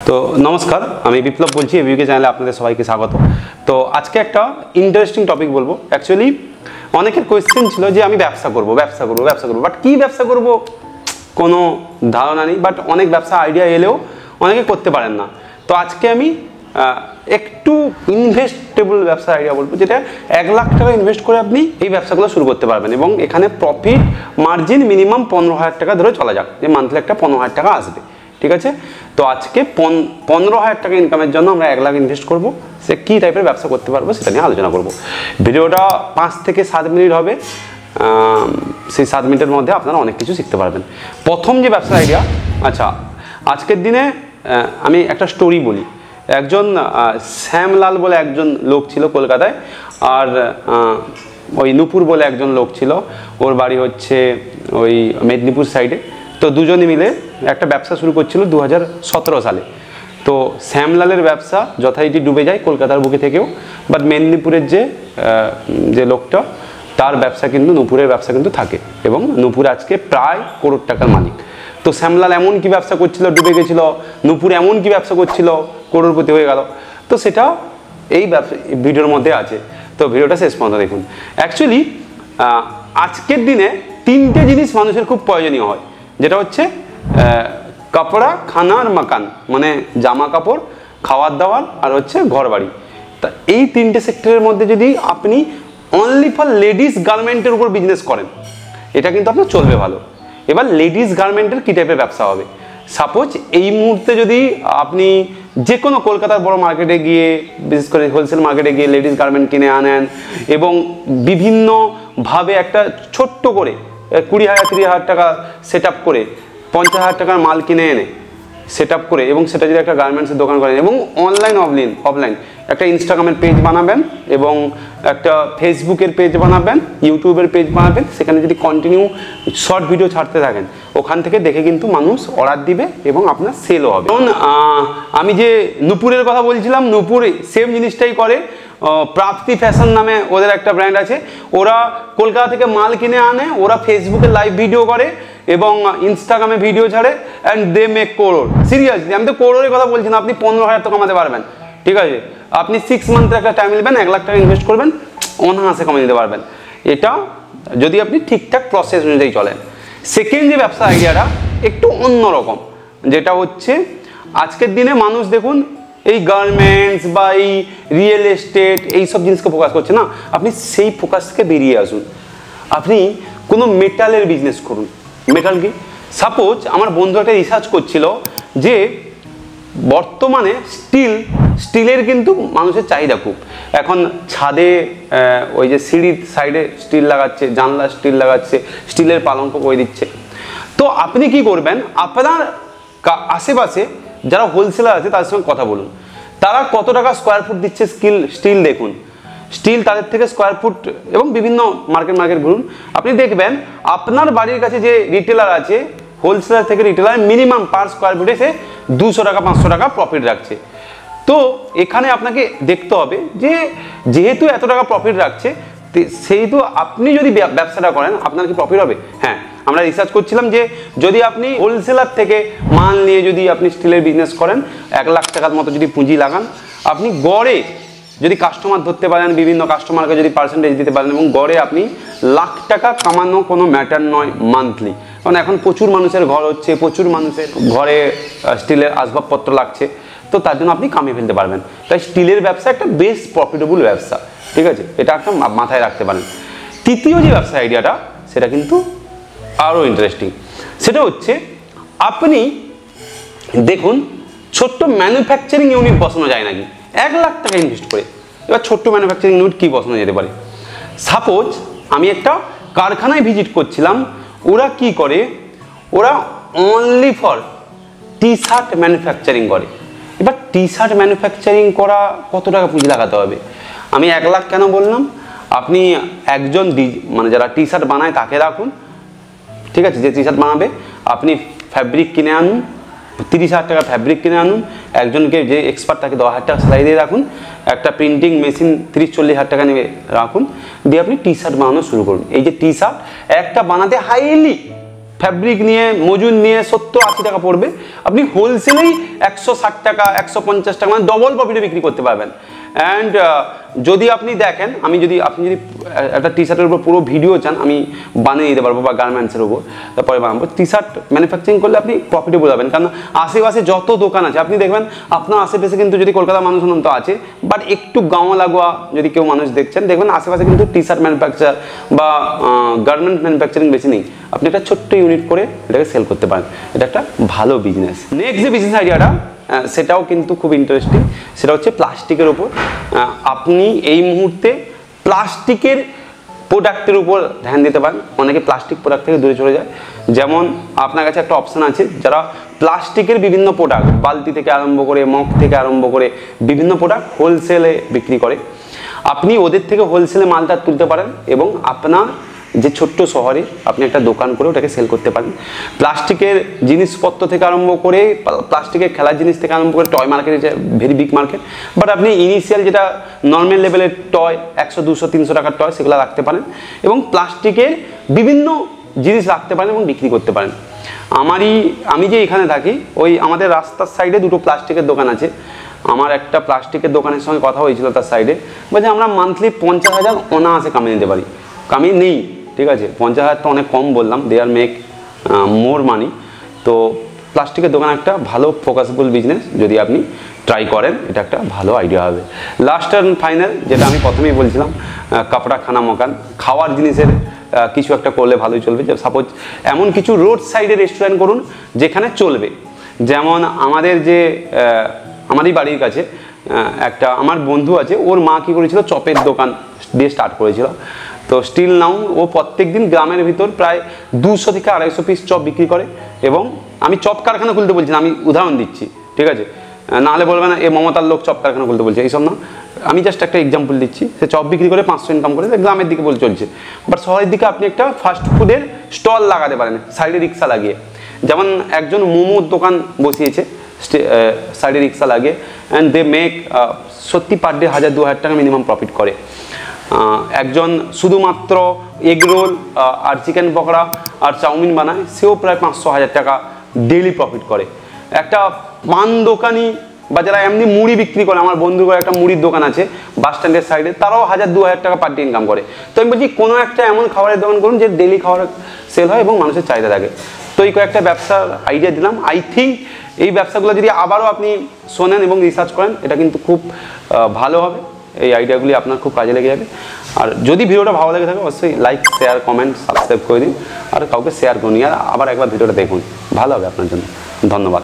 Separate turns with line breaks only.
তো নমস্কার, আমি বিপ্লব বলছি এবিকে চ্যানেলে আপনাদের সবাইকে স্বাগত। তো আজকে একটা ইন্টারেস্টিং টপিক বলবো। অ্যাকচুয়ালি অনেকের কোয়েশ্চেন ছিল যে আমি ব্যবসা করব, বাট কি ব্যবসা করব কোনো ধারণা নেই, বাট অনেক ব্যবসা আইডিয়া এলেও অনেকে করতে পারেন না। তো আজকে আমি একটু ইনভেস্টেবল ব্যবসার আইডিয়া বলবো, যেটা 1 লাখ টাকা ইনভেস্ট করে আপনি এই ব্যবসাগুলো শুরু করতে পারবেন এবং এখানে প্রফিট মার্জিন মিনিমাম 15,000 টাকা ধরে চলা যাক, যে মান্থলি একটা 15,000 টাকা আসবে। ঠিক আছে, তো আজকে 15,000 টাকা ইনকামের জন্য আমরা 1 লাখ ইনভেস্ট করব। সে কী টাইপের ব্যবসা করতে পারবো সেটা নিয়ে আলোচনা করব। ভিডিওটা 5 থেকে 7 মিনিট হবে। সেই 7 মিনিটের মধ্যে আপনারা অনেক কিছু শিখতে পারবেন। প্রথম যে ব্যবসার আইডিয়া, আচ্ছা আজকের দিনে আমি একটা স্টোরি বলি। একজন শ্যামলাল বলে একজন লোক ছিল কলকাতায়, আর ওই নূপুর বলে একজন লোক ছিল, ওর বাড়ি হচ্ছে ওই মেদিনীপুর সাইডে। তো দুজনে মিলে একটা ব্যবসা শুরু করছিল 2017 সালে। তো শ্যামলালের ব্যবসা যথারীতি ডুবে যায় কলকাতার বুকে থেকেও, বাট মেদিনীপুরের যে লোকটা, তার ব্যবসা কিন্তু, নূপুরের ব্যবসা কিন্তু থাকে, এবং নূপুর আজকে প্রায় 1 কোটি টাকার মালিক। তো শ্যামলাল এমন কি ব্যবসা করছিল, ডুবে গেছিল, নূপুর এমন কি ব্যবসা করছিল, করোড়পতি হয়ে গেল। তো সেটা এই ভিডিওর মধ্যে আছে, তো ভিডিওটা শেষ পর্যন্ত দেখুন। অ্যাকচুয়ালি আজকের দিনে 3টে জিনিস মানুষের খুব প্রয়োজনীয় হয়, যেটা হচ্ছে কাপড়া, খানা আর মাকান, মানে জামা কাপড়, খাওয়ার দাওয়ার, আর হচ্ছে ঘর বাড়ি। তা এই 3টে সেক্টরের মধ্যে যদি আপনি অনলি ফর লেডিস গার্মেন্টের উপর বিজনেস করেন, এটা কিন্তু আপনার চলবে ভালো। এবার লেডিস গার্মেন্টের কী টাইপের ব্যবসা হবে? সাপোজ এই মুহূর্তে যদি আপনি যে কোনো কলকাতার বড় মার্কেটে গিয়ে, বিশেষ করে হোলসেল মার্কেটে গিয়ে লেডিস গার্মেন্ট কিনে আনেন এবং বিভিন্নভাবে একটা ছোট্ট করে 20,000 30,000 টাকা সেট আপ করে 50,000 টাকার মাল কিনে এনে সেট আপ করে, এবং সেটা যদি একটা গার্মেন্টসের দোকান করেন, এবং অনলাইন অফলাইন একটা ইনস্টাগ্রামের পেজ বানাবেন, এবং একটা ফেসবুকের পেজ বানাবেন, ইউটিউবের পেজ বানাবেন, সেখানে যদি কন্টিনিউ শর্ট ভিডিও ছাড়তে থাকেন, ওখান থেকে দেখে কিন্তু মানুষ অর্ডার দিবে এবং আপনার সেলও হবে। কারণ আমি যে নূপুরের কথা বলছিলাম, নূপুর সেম জিনিসটাই করে। প্রাপ্তি ফ্যাশন নামে ওদের একটা ব্র্যান্ড আছে। ওরা কলকাতা থেকে মাল কিনে আনে, ওরা ফেসবুকে লাইভ ভিডিও করে এবং ইনস্টাগ্রামে ভিডিও ছাড়ে, and they make crore. Seriously, আমি তো করোড়ের কথা বলছি না, আপনি 15,000 টাকা কামাতে পারবেন। ঠিক আছে, আপনি 6 মান্থের একটা টাইম নেবেন, 1 লাখ টাকা ইনভেস্ট করবেন, অনায়াসে কমিয়ে নিতে পারবেন। এটা যদি আপনি ঠিকঠাক প্রসেস অনুযায়ী চলেন। সেকেন্ড যে ব্যবসা আইডিয়াটা একটু অন্যরকম, যেটা হচ্ছে আজকের দিনে মানুষ দেখুন এই গার্মেন্টস বা এই রিয়েল এস্টেট এইসব জিনিসকে ফোকাস করছে না। আপনি সেই ফোকাস থেকে বেরিয়ে আসুন, আপনি কোনো মেটালের বিজনেস করুন। মেটাল কি? সাপোজ আমার বন্ধু একটা রিসার্চ করছিল যে বর্তমানে স্টিলের কিন্তু মানুষের চাহিদা খুব। এখন ছাদে ওই যে সিঁড়ির সাইডে স্টিল লাগাচ্ছে, জানলা স্টিল লাগাচ্ছে, স্টিলের পালঙ্ক করে দিচ্ছে। তো আপনি কি করবেন, আপনার আশেপাশে যারা হোলসেলার আছে তাদের সঙ্গে কথা বলুন, তারা কত টাকা স্কোয়ার ফুট দিচ্ছে স্টিল দেখুন। স্টিল তাদের থেকে স্কোয়ার ফুট, এবং বিভিন্ন মার্কেট ঘুরুন, আপনি দেখবেন আপনার বাড়ির কাছে যে রিটেলার আছে, হোলসেলার থেকে রিটেলার, মিনিমাম পার স্কোয়ার ফুটে সে 200 টাকা 500 টাকা প্রফিট রাখছে। তো এখানে আপনাকে দেখতে হবে যে যেহেতু এত টাকা প্রফিট রাখছে, সেহেতু আপনি যদি ব্যবসাটা করেন আপনার কি প্রফিট হবে? হ্যাঁ, আমরা রিসার্চ করছিলাম যে যদি আপনি হোলসেলার থেকে মাল নিয়ে যদি আপনি স্টিলের বিজনেস করেন, 1 লাখ টাকার মতো যদি পুঁজি লাগান, আপনি গড়ে যদি কাস্টমার ধরতে পারেন, বিভিন্ন কাস্টমারকে যদি পার্সেন্টেজ দিতে পারেন, এবং গড়ে আপনি 1 লাখ টাকা কামানো কোনো ম্যাটার নয় মান্থলি। কারণ এখন প্রচুর মানুষের ঘর হচ্ছে, প্রচুর মানুষের ঘরে স্টিলের আসবাবপত্র লাগছে, তো তার জন্য আপনি কামিয়ে ফেলতে পারবেন। তাই স্টিলের ব্যবসা একটা বেশ প্রফিটেবল ব্যবসা। ঠিক আছে, এটা একটা মাথায় রাখতে পারেন। তৃতীয় যে ব্যবসা আইডিয়াটা, সেটা কিন্তু আরও ইন্টারেস্টিং। সেটা হচ্ছে আপনি দেখুন ছোট্ট ম্যানুফ্যাকচারিং ইউনিট বসানো যায় নাকি 1 লাখ টাকা ইনভেস্ট করে। এবার ছোট্ট ম্যানুফ্যাকচারিং ইউনিট কী বসানো যেতে পারে? সাপোজ আমি একটা কারখানায় ভিজিট করছিলাম, ওরা কি করে, ওরা only for T shirt manufacturing করে। এবার টি শার্ট ম্যানুফ্যাকচারিং করা কত টাকা পুঁজি লাগাতে হবে? আমি 1 লাখ কেন বললাম, আপনি একজন মানে যারা টি শার্ট বানায় তাকে রাখুন। ঠিক আছে, যে টি শার্ট বানাবে, আপনি ফ্যাব্রিক কিনে আনুন, 30,000 টাকা ফ্যাব্রিক কিনে আনুন, একজনকে যে এক্সপার্ট তাকে 10,000 টাকা সেলাই দিয়ে রাখুন, একটা প্রিন্টিং মেশিন 30-40,000 টাকা নিয়ে রাখুন, দিয়ে আপনি টি শার্ট বানানো শুরু করুন। এই যে টি শার্ট একটা বানাতে হাইলি ফ্যাব্রিক নিয়ে, মজুন নিয়ে 70-80 টাকা পড়বে, আপনি হোলসেলেই 160 টাকা 150 টাকা মানে ডবল প্রফিটে বিক্রি করতে পারবেন। অ্যান্ড যদি আপনি দেখেন, আপনি যদি একটা টি শার্টের উপর পুরো ভিডিও চান, আমি বানিয়ে দিতে পারবো, বা গার্মেন্টসের উপর তারপরে বানাবো। টি শার্ট ম্যানুফ্যাকচারিং করলে আপনি প্রফিটেবল হবেন, কারণ আশেপাশে যত দোকান আছে আপনি দেখবেন আপনার আশেপাশে কিন্তু, যদি কলকাতার মানুষ হন তো আছে, বাট একটু গাঁও লাগোয়া যদি কেউ মানুষ দেখছেন, দেখবেন আশেপাশে কিন্তু টি শার্ট ম্যানুফ্যাকচার বা গার্মেন্ট ম্যানুফ্যাকচারিং বেশি নেই। আপনি একটা ছোট্ট ইউনিট করে এটাকে সেল করতে পারেন, এটা একটা ভালো বিজনেস। নেক্সট যে বিজনেস আইডিয়াটা সেটাও কিন্তু খুব ইন্টারেস্টিং, সেটা হচ্ছে প্লাস্টিকের উপর। আপনি এই মুহূর্তে প্লাস্টিকের প্রোডাক্টের উপর ধ্যান দিতে পারেন। অনেকে প্লাস্টিক প্রোডাক্ট থেকে দূরে চলে যায়, যেমন আপনার কাছে একটা অপশান আছে, যারা প্লাস্টিকের বিভিন্ন প্রোডাক্ট, বালতি থেকে আরম্ভ করে, মগ থেকে আরম্ভ করে বিভিন্ন প্রোডাক্ট হোলসেলে বিক্রি করে। আপনি ওদের থেকে হোলসেলে মালটা তুলতে পারেন এবং আপনার যে ছোট্ট শহরে আপনি একটা দোকান করে ওটাকে সেল করতে পারেন। প্লাস্টিকের জিনিসপত্র থেকে আরম্ভ করে, প্লাস্টিকের খেলার জিনিস থেকে আরম্ভ করে, toy market is very big market, but আপনি ইনিশিয়াল যেটা নর্মাল লেভেলের টয় 100, 200, 300 টাকার টয় সেগুলো রাখতে পারেন এবং প্লাস্টিকের বিভিন্ন জিনিস রাখতে পারেন এবং বিক্রি করতে পারেন। আমি যে এখানে থাকি, ওই আমাদের রাস্তার সাইডে দুটো প্লাস্টিকের দোকান আছে। আমার একটা প্লাস্টিকের দোকানের সঙ্গে কথা হয়েছিল, তার সাইডে বলছে আমরা মান্থলি 50,000 অনায়াসে কামিয়ে নিতে পারি। কামিয়ে নেই, ঠিক আছে, 50,000 তো অনেক কম বললাম, দে আর মেক মোর মানি। তো প্লাস্টিকের দোকান একটা ভালো ফোকাসেবল বিজনেস, যদি আপনি ট্রাই করেন এটা একটা ভালো আইডিয়া হবে। লাস্ট অ্যান্ড ফাইনাল যেটা আমি প্রথমেই বলছিলাম, কাপড়া খানা মকান, খাওয়ার জিনিসের কিছু একটা করলে ভালোই চলবে। যে সাপোজ এমন কিছু রোড সাইডে রেস্টুরেন্ট করুন যেখানে চলবে। যেমন আমারই বাড়ির কাছে একটা আমার বন্ধু আছে, ওর মা কী করেছিল, চপের দোকান দিয়ে স্টার্ট করেছিল। তো স্টিল নাও ও প্রত্যেক দিন গ্রামের ভিতর প্রায় 200 থেকে 250 পিস চপ বিক্রি করে। এবং আমি চপ কারখানা খুলতে বলছি না, আমি উদাহরণ দিচ্ছি, ঠিক আছে, নাহলে বলবে না এ মমতার লোক চপ কারখানা খুলতে বলছে, এইসব না, আমি জাস্ট একটা এক্সাম্পল দিচ্ছি। সে চপ বিক্রি করে 500 ইনকাম করে, গ্রামের দিকে বলে চলছে। বাট শহরের দিকে আপনি একটা ফাস্ট ফুডের স্টল লাগাতে পারেন সাইডে রিক্সা লাগিয়ে। যেমন একজন মোমোর দোকান বসিয়েছে সাইডে রিক্সা লাগিয়ে, অ্যান্ড দে মেক সত্যি পার ডে 1,000-2,000 টাকা মিনিমাম প্রফিট করে। একজন শুধুমাত্র এগ রোল আর চিকেন পকোড়া আর চাউমিন বানায়, সেও প্রায় 500-1,000 টাকা ডেইলি প্রফিট করে। একটা পান দোকানি বা যারা এমনি মুড়ি বিক্রি করে, আমার বন্ধুর একটা মুড়ির দোকান আছে বাস স্ট্যান্ডের সাইডে, তারাও 1,000-2,000 টাকা পার ডে ইনকাম করে। তো আমি বলছি কোনো একটা এমন খাবারের দোকান করুন যে ডেইলি খাবার সেল হয় এবং মানুষের চাহিদা থাকে। তো এই কয়েকটা ব্যবসার আইডিয়া দিলাম। আই থিঙ্ক এই ব্যবসাগুলো যদি আবারও আপনি শোনেন এবং রিসার্চ করেন, এটা কিন্তু খুব ভালো হবে। এই আইডিয়াগুলি আপনার খুব কাজে লেগে যাবে। আর যদি ভিডিওটা ভালো লেগে থাকে অবশ্যই লাইক, শেয়ার, কমেন্ট, সাবস্ক্রাইব করে দিন, আর কাউকে শেয়ার করুন, আর আবার একবার ভিডিওটা দেখুন, ভালো হবে আপনার জন্য। ধন্যবাদ।